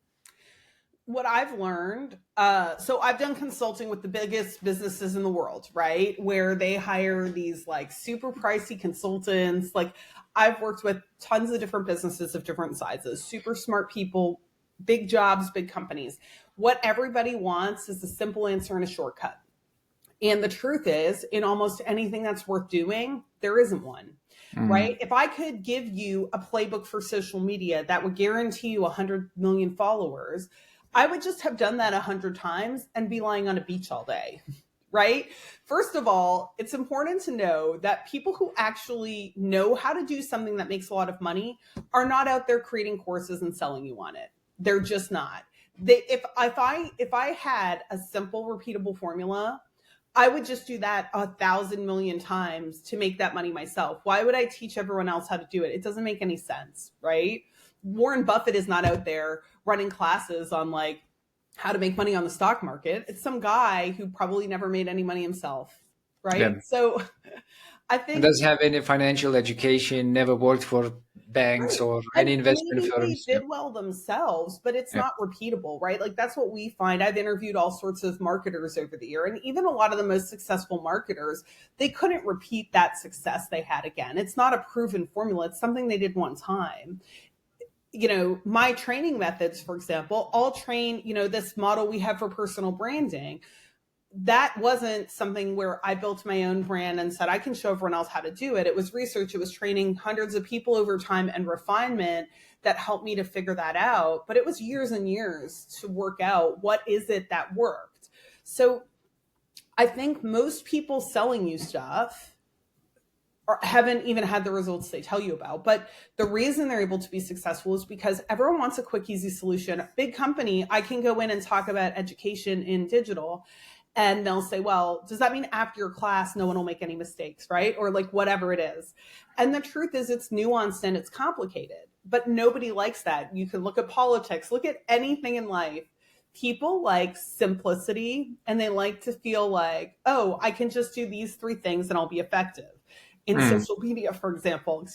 A: What I've learned, so I've done consulting with the biggest businesses in the world, right? Where they hire these like super pricey consultants. Like I've worked with tons of different businesses of different sizes, super smart people, big jobs, big companies. What everybody wants is a simple answer and a shortcut. And the truth is, in almost anything that's worth doing, there isn't one. Right? If I could give you a playbook for social media that would guarantee you 100 million followers, I would just have done that 100 times and be lying on a beach all day. Right? First of all, it's important to know that people who actually know how to do something that makes a lot of money are not out there creating courses and selling you on it. They're just not. If I had a simple, repeatable formula, I would just do that 1,000 million times to make that money myself. Why would I teach everyone else how to do it? It doesn't make any sense, right? Warren Buffett is not out there running classes on like how to make money on the stock market. It's some guy who probably never made any money himself, right?
B: Yeah.
A: So I
B: And
A: think,
B: doesn't have any financial education, never worked for banks
A: right.
B: or any
A: And
B: investment
A: maybe they
B: firms. Yeah.
A: did well themselves, but it's
B: Yeah.
A: not repeatable, right? Like that's what we find. I've interviewed all sorts of marketers over the year, and even a lot of the most successful marketers, they couldn't repeat that success they had again. It's not a proven formula. It's something they did one time. My training methods, for example, all train, this model we have for personal branding. That wasn't something where I built my own brand and said, I can show everyone else how to do it. It was research. It was training hundreds of people over time and refinement that helped me to figure that out. But it was years and years to work out what is it that worked. So I think most people selling you stuff haven't even had the results they tell you about. But the reason they're able to be successful is because everyone wants a quick, easy solution. Big company, I can go in and talk about education in digital. And they'll say, well, does that mean after your class, no one will make any mistakes, right? Or like whatever it is. And the truth is it's nuanced and it's complicated, but nobody likes that. You can look at politics, look at anything in life. People like simplicity and they like to feel like, oh, I can just do these three things and I'll be effective. In
B: Mm.
A: social media, for example,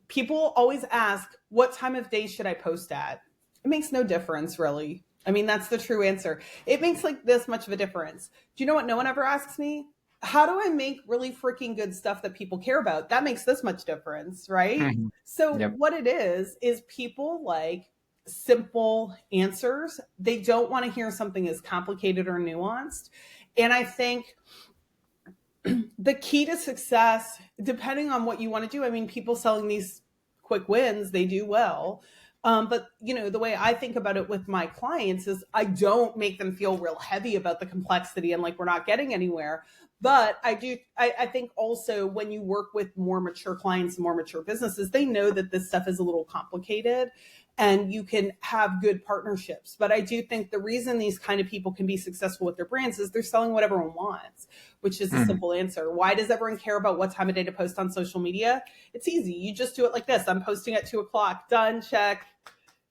A: people always ask, what time of day should I post at? It makes no difference, really. I mean, that's the true answer. It makes like this much of a difference. Do you know what no one ever asks me? How do I make really freaking good stuff that people care about? That makes this much difference, right?
B: Mhm.
A: So
B: Yep.
A: what it is people like simple answers. They don't want to hear something as complicated or nuanced. And I think the key to success, depending on what you want to do, I mean, people selling these quick wins, they do well. But the way I think about it with my clients is I don't make them feel real heavy about the complexity and like we're not getting anywhere. But I think also when you work with more mature clients and more mature businesses, they know that this stuff is a little complicated and you can have good partnerships. But I do think the reason these kind of people can be successful with their brands is they're selling what everyone wants, which is a
B: Mm.
A: simple answer. Why does everyone care about what time of day to post on social media? It's easy. You just do it like this. I'm posting at 2:00. Done. Check.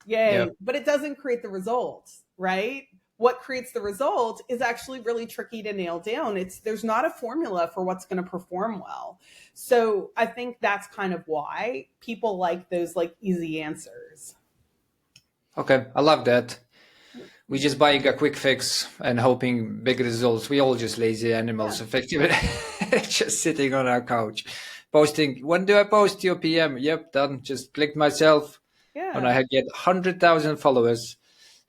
A: Yay.
B: Yep.
A: But it doesn't create the results, right? What creates the result is actually really tricky to nail down. There's not a formula for what's going to perform well. So I think that's kind of why people like those like easy answers.
B: Okay, I love that. We just buying a quick fix and hoping big results. We all just lazy animals, effectively, just sitting on our couch, posting. When do I post? 2 p.m. Yep, done. Just clicked myself, and
A: Yeah.
B: I get 100,000 followers.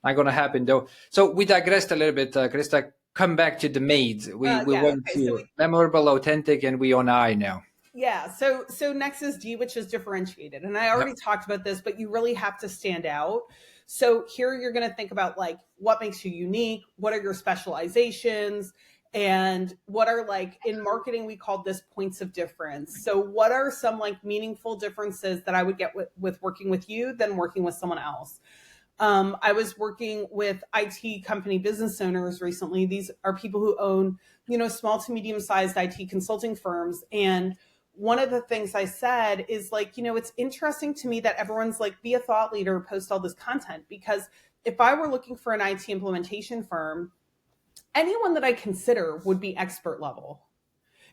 B: Not gonna happen though. So we digressed a little bit, Krista. Come back to the MAID. We
A: Yeah.
B: went
A: Okay. So
B: to memorable, authentic, and we on I now.
A: yeah. So next is D, which is differentiated. And I already talked about this, but you really have to stand out. So here you're going to think about like what makes you unique, what are your specializations, and what are like in marketing we call this points of difference. So what are some like meaningful differences that I would get with working with you than working with someone else? I was working with IT company business owners recently. These are people who own, small to medium sized IT consulting firms. And one of the things I said is like, it's interesting to me that everyone's like, be a thought leader, post all this content. Because if I were looking for an IT implementation firm, anyone that I consider would be expert level.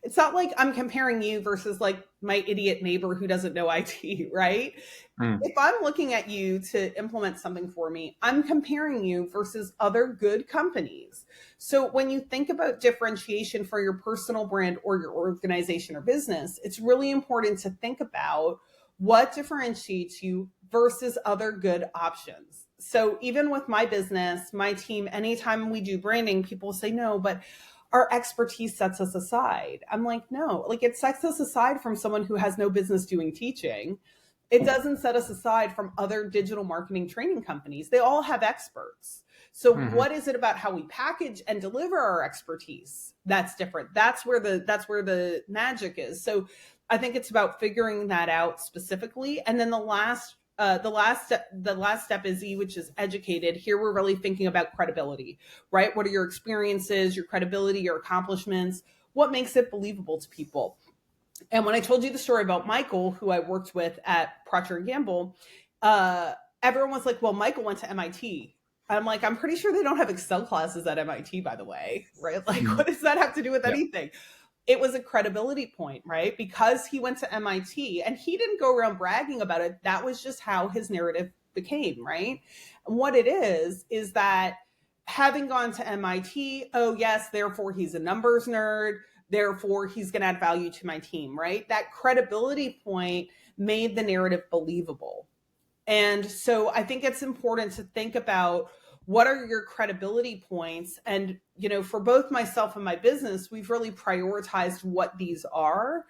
A: It's not like I'm comparing you versus like my idiot neighbor who doesn't know IT, right?
B: Mm.
A: If I'm looking at you to implement something for me, I'm comparing you versus other good companies. So when you think about differentiation for your personal brand or your organization or business, it's really important to think about what differentiates you versus other good options. So even with my business, my team, anytime we do branding, people say, no, but our expertise sets us aside. I'm like, no, like it sets us aside from someone who has no business doing teaching. It doesn't set us aside from other digital marketing training companies. They all have experts. So
B: Mhm.
A: what is it about how we package and deliver our expertise that's different? That's where the magic is. So I think it's about figuring that out specifically. And then the last step is E, which is educated. Here we're really thinking about credibility, right? What are your experiences, your credibility, your accomplishments? What makes it believable to people? And when I told you the story about Michael, who I worked with at Procter and Gamble, everyone was like, "Well, Michael went to MIT." I'm like, I'm pretty sure they don't have Excel classes at MIT, by the way, right? Like,
B: Mhm.
A: what does that have to do with
B: Yeah.
A: anything? It was a credibility point, right? Because he went to MIT and he didn't go around bragging about it. That was just how his narrative became, right? And what it is that having gone to MIT, oh, yes, therefore he's a numbers nerd. Therefore, he's going to add value to my team, right? That credibility point made the narrative believable. And so I think it's important to think about what are your credibility points. And, for both myself and my business, we've really prioritized what these are.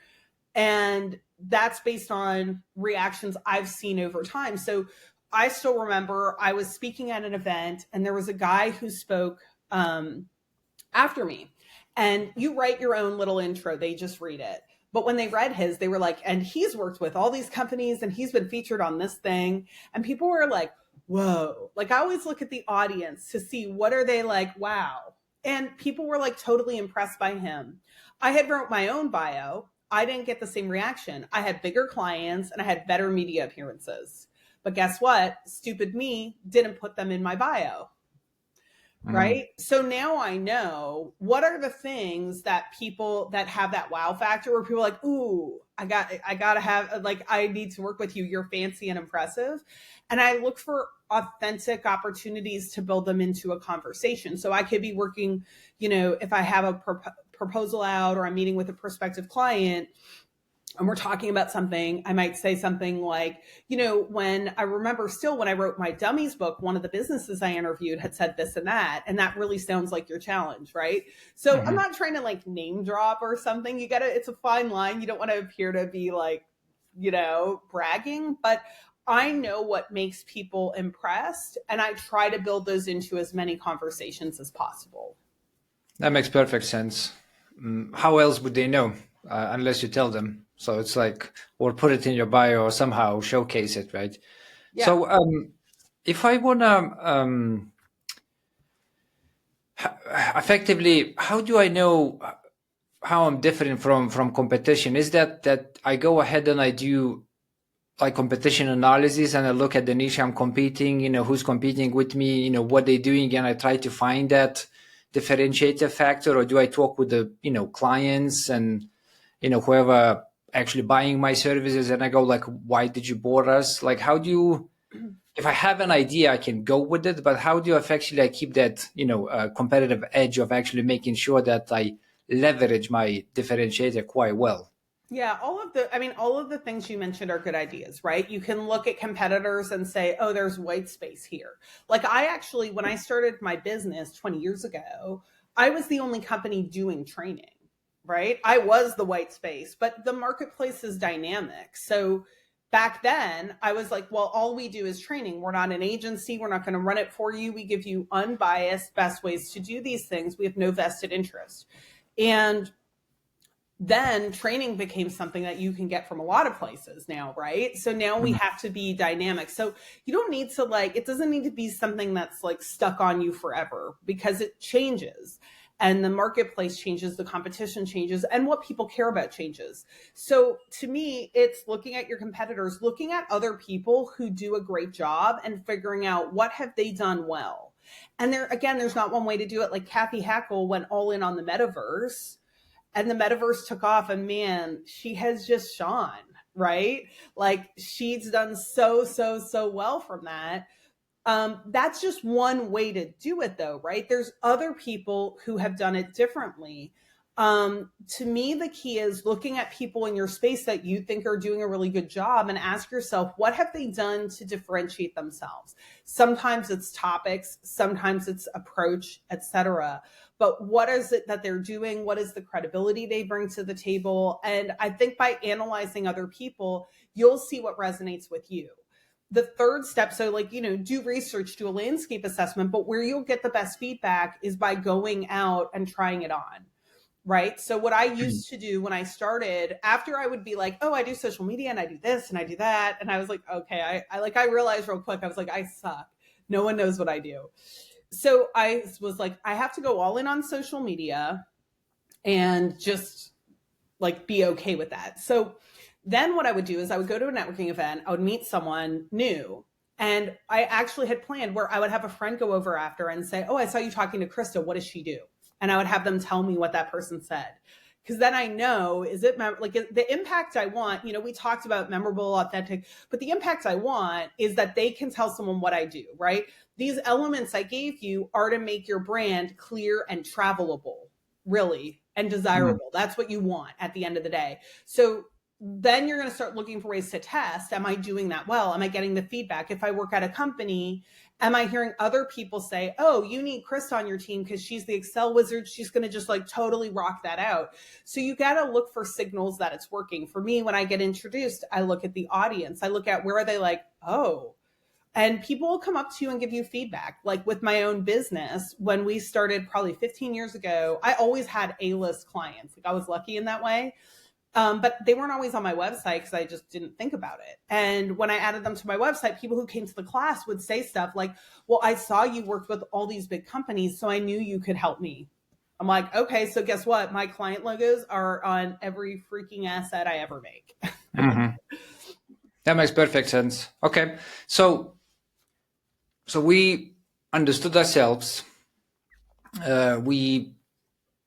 A: And that's based on reactions I've seen over time. So I still remember I was speaking at an event and there was a guy who spoke after me. And you write your own little intro, they just read it. But when they read his, they were like, and he's worked with all these companies and he's been featured on this thing. And people were like, whoa. Like I always look at the audience to see what are they like, wow. And people were like totally impressed by him. I had wrote my own bio. I didn't get the same reaction. I had bigger clients and I had better media appearances. But guess what? Stupid me didn't put them in my bio.
B: Mhm.
A: Right. So now I know what are the things that people that have that wow factor where people are like, ooh, I gotta have, like, I need to work with you. You're fancy and impressive. And I look for authentic opportunities to build them into a conversation. So I could be working, if I have a proposal out or I'm meeting with a prospective client, and we're talking about something, I might say something like, when I remember still when I wrote my dummies book, one of the businesses I interviewed had said this and that really sounds like your challenge, right? So I'm
B: Mhm.
A: not trying to like name drop or something. It's a fine line. You don't want to appear to be like, bragging, but I know what makes people impressed and I try to build those into as many conversations as possible.
B: That makes perfect sense. How else would they know unless you tell them? So it's like, or put it in your bio or somehow showcase it, right?
A: Yeah.
B: So if I wanna effectively, how do I know how I'm different from competition? Is that I go ahead and I do like competition analysis and I look at the niche I'm competing, who's competing with me, what they're doing, and I try to find that differentiator factor, or do I talk with the, clients and, whoever actually buying my services and I go like, why did you board us? Like, how do you, if I have an idea, I can go with it, but how do you actually keep that, competitive edge of actually making sure that I leverage my differentiator quite well?
A: Yeah, all of the things you mentioned are good ideas, right? You can look at competitors and say, oh, there's white space here. Like I actually, when I started my business 20 years ago, I was the only company doing training, right? I was the white space, but the marketplace is dynamic. So back then, I was like, well, all we do is training. We're not an agency. We're not going to run it for you. We give you unbiased best ways to do these things. We have no vested interest. And then training became something that you can get from a lot of places now, right? So now we
B: Mhm.
A: have to be dynamic. So you don't need to it doesn't need to be something that's like stuck on you forever because it changes and the marketplace changes, the competition changes, and what people care about changes. So to me, it's looking at your competitors, looking at other people who do a great job and figuring out what have they done well. And there, again, there's not one way to do it. Like Kathy Hackle went all in on the metaverse and the metaverse took off and man, she has just shone, right? Like she's done so well from that. That's just one way to do it though, right? There's other people who have done it differently. To me, the key is looking at people in your space that you think are doing a really good job and ask yourself, what have they done to differentiate themselves? Sometimes it's topics, sometimes it's approach, etc. But what is it that they're doing? What is the credibility they bring to the table? And I think by analyzing other people, you'll see what resonates with you. The third step, so do research, do a landscape assessment, but where you'll get the best feedback is by going out and trying it on, right? So what I used to do when I started, after I would be like, oh, I do social media and I do this and I do that, and I was like, okay, I realized real quick, I was like, I suck, no one knows what I do. So I was like, I have to go all in on social media and just like be okay with that. So then what I would do is I would go to a networking event, I would meet someone new, And I actually had planned where I would have a friend go over after and say, oh, I saw you talking to Krista. What does she do? And I would have them tell me what that person said. Because then I know, is it like the impact I want? We talked about memorable, authentic, but the impact I want is that they can tell someone what I do, right? These elements I gave you are to make your brand clear and travelable, really, and desirable. That's what you want at the end of the day. So then you're going to start looking for ways to test. Am I doing that well? Am I getting the feedback? If I work at a company, am I hearing other people say, oh, you need Krista on your team because she's the Excel wizard. She's going to just like totally rock that out. So you got to look for signals that it's working. For me, when I get introduced, I look at the audience. I look at where are they like, oh, and people will come up to you and give you feedback. Like with my own business, when we started probably 15 years ago, I always had A-list clients. Like I was lucky in that way. But they weren't always on my website because I just didn't think about it. And when I added them to my website, people who came to the class would say stuff like, well, I saw you worked with all these big companies, so I knew you could help me. I'm like, okay, so guess what? My client logos are on every freaking asset I ever make.
B: That makes perfect sense. Okay. So we understood ourselves. We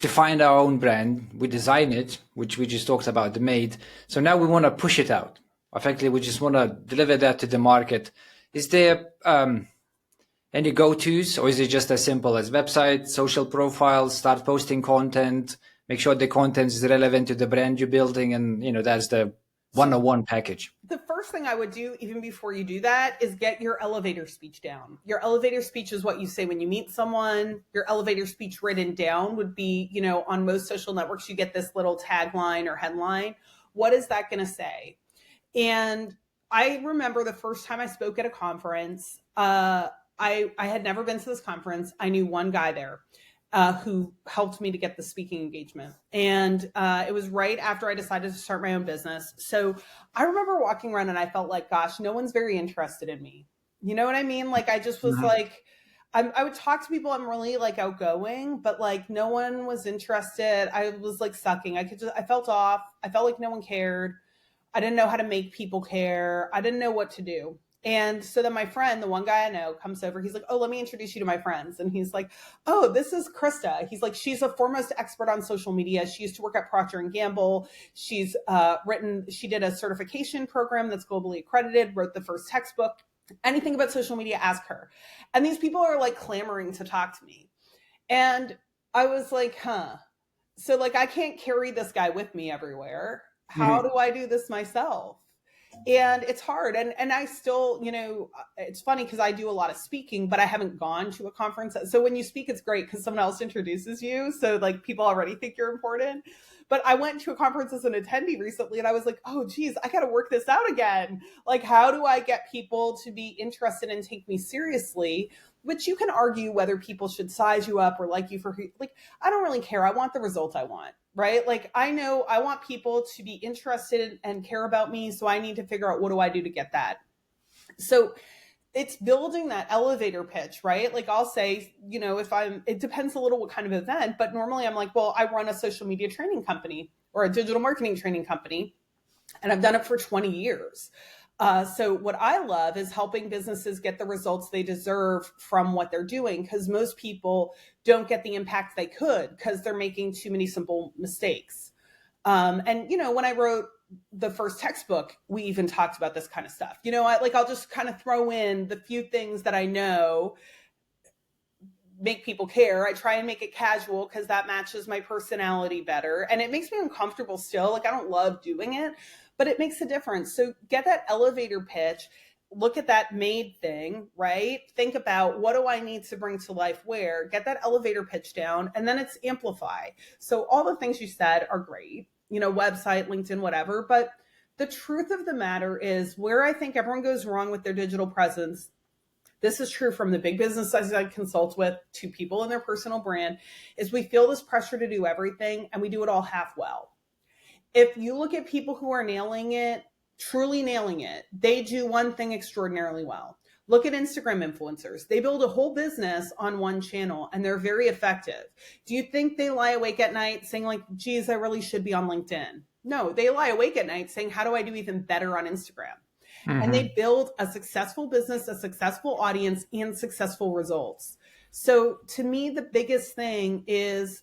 B: define our own brand, we design it, which we just talked about, the MAID. So now we want to push it out. Effectively, we just want to deliver that to the market. Is there any go-tos, or is it just as simple as website, social profiles, start posting content, make sure the content is relevant to the brand you're building, and that's the 101 package?
A: The first thing I would do, even before you do that, is get your elevator speech down. Your elevator speech is what you say when you meet someone. Your elevator speech written down would be, on most social networks, you get this little tagline or headline. What is that going to say? And I remember the first time I spoke at a conference, I had never been to this conference. I knew one guy there. Who helped me to get the speaking engagement. And it was right after I decided to start my own business. So I remember walking around and I felt like, gosh, no one's very interested in me. You know what I mean? Like, I just was like, I would talk to people. I'm really like outgoing, but like no one was interested. I was like sucking. I felt off. I felt like no one cared. I didn't know how to make people care. I didn't know what to do. And so then my friend, the one guy I know, comes over. He's like, oh, let me introduce you to my friends. And he's like, oh, this is Krista. He's like, she's a foremost expert on social media. She used to work at Procter & Gamble. She's she did a certification program that's globally accredited, wrote the first textbook. Anything about social media, ask her. And these people are like clamoring to talk to me. And I was like, huh. So like, I can't carry this guy with me everywhere. How do I do this myself? And it's hard. And I still, it's funny because I do a lot of speaking, but I haven't gone to a conference. So when you speak, it's great because someone else introduces you. So like people already think you're important. But I went to a conference as an attendee recently and I was like, oh, geez, I got to work this out again. Like, how do I get people to be interested and take me seriously? Which you can argue whether people should size you up or like you for, like, I don't really care. I want the result I want, right? Like, I know I want people to be interested and care about me. So I need to figure out what do I do to get that? So it's building that elevator pitch, right? Like I'll say, it depends a little what kind of event, but normally I'm like, well, I run a social media training company or a digital marketing training company, and I've done it for 20 years. So what I love is helping businesses get the results they deserve from what they're doing, because most people don't get the impact they could because they're making too many simple mistakes. And when I wrote the first textbook, we even talked about this kind of stuff. I'll just kind of throw in the few things that I know make people care. I try and make it casual because that matches my personality better. And it makes me uncomfortable still. Like, I don't love doing it, but it makes a difference. So get that elevator pitch, look at that MAID thing, right? Think about, what do I need to bring to life where? Get that elevator pitch down, and then it's amplify. So all the things you said are great, website, LinkedIn, whatever. But the truth of the matter is, where I think everyone goes wrong with their digital presence, this is true from the big businesses I consult with to people in their personal brand, is we feel this pressure to do everything and we do it all half well. If you look at people who are nailing it, truly nailing it, they do one thing extraordinarily well. Look at Instagram influencers. They build a whole business on one channel and they're very effective. Do you think they lie awake at night saying like, geez, I really should be on LinkedIn? No, they lie awake at night saying, how do I do even better on Instagram? and they build a successful business, a successful audience, and successful results. So to me, the biggest thing is,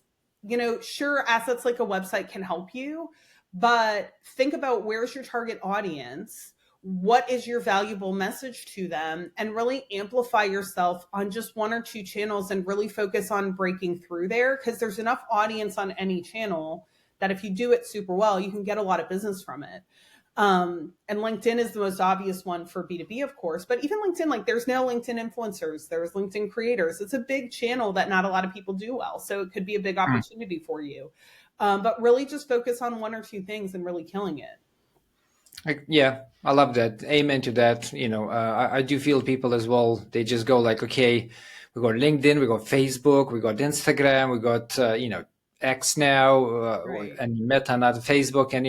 A: sure, assets like a website can help you, but think about where's your target audience, what is your valuable message to them, and really amplify yourself on just one or two channels and really focus on breaking through there, because there's enough audience on any channel that if you do it super well, you can get a lot of business from it. And LinkedIn is the most obvious one for B2B, of course, but even LinkedIn, like there's now LinkedIn influencers, there's LinkedIn creators. It's a big channel that not a lot of people do well. So it could be a big opportunity for you. But really just focus on one or two things and really killing it.
B: Yeah, I love that. Amen to that. I do feel people as well, they just go like, okay, we got LinkedIn, we got Facebook, we got Instagram, we got, X now,
A: Right.
B: and Meta, not Facebook. And,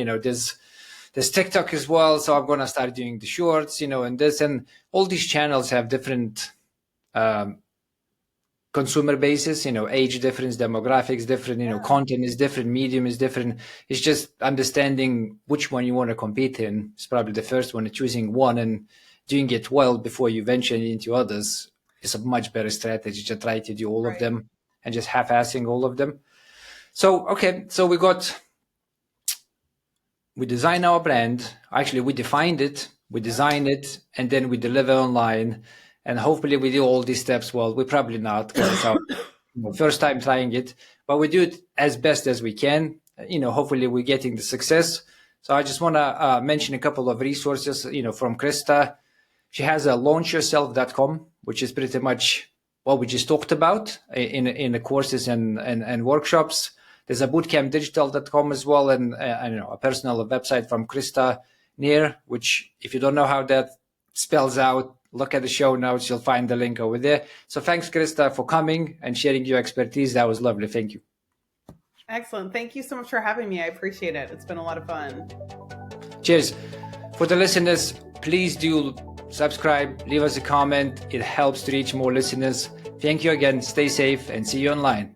B: there's TikTok as well. So I'm going to start doing the shorts, and all these channels have different, consumer basis, age difference, demographics different, content is different, medium is different. It's just understanding which one you want to compete in. It's probably the first one, choosing one and doing it well before you venture into others is a much better strategy to try to do all of them and just half-assing all of them. So, okay. So we design our brand. Actually, we defined it, we design it, and then we deliver online. And hopefully we do all these steps well. We're probably not, because it's our first time trying it, but we do it as best as we can. Hopefully we're getting the success. So I just want to mention a couple of resources, from Krista. She has a launchyourself.com, which is pretty much what we just talked about in the courses and workshops. There's a bootcampdigital.com as well, and a personal website from Krista, Neher, which if you don't know how that spells out, look at the show notes, you'll find the link over there. So thanks, Krista, for coming and sharing your expertise. That was lovely. Thank you.
A: Excellent. Thank you so much for having me. I appreciate it. It's been a lot of fun.
B: Cheers. For the listeners, please do subscribe, leave us a comment. It helps to reach more listeners. Thank you again. Stay safe and see you online.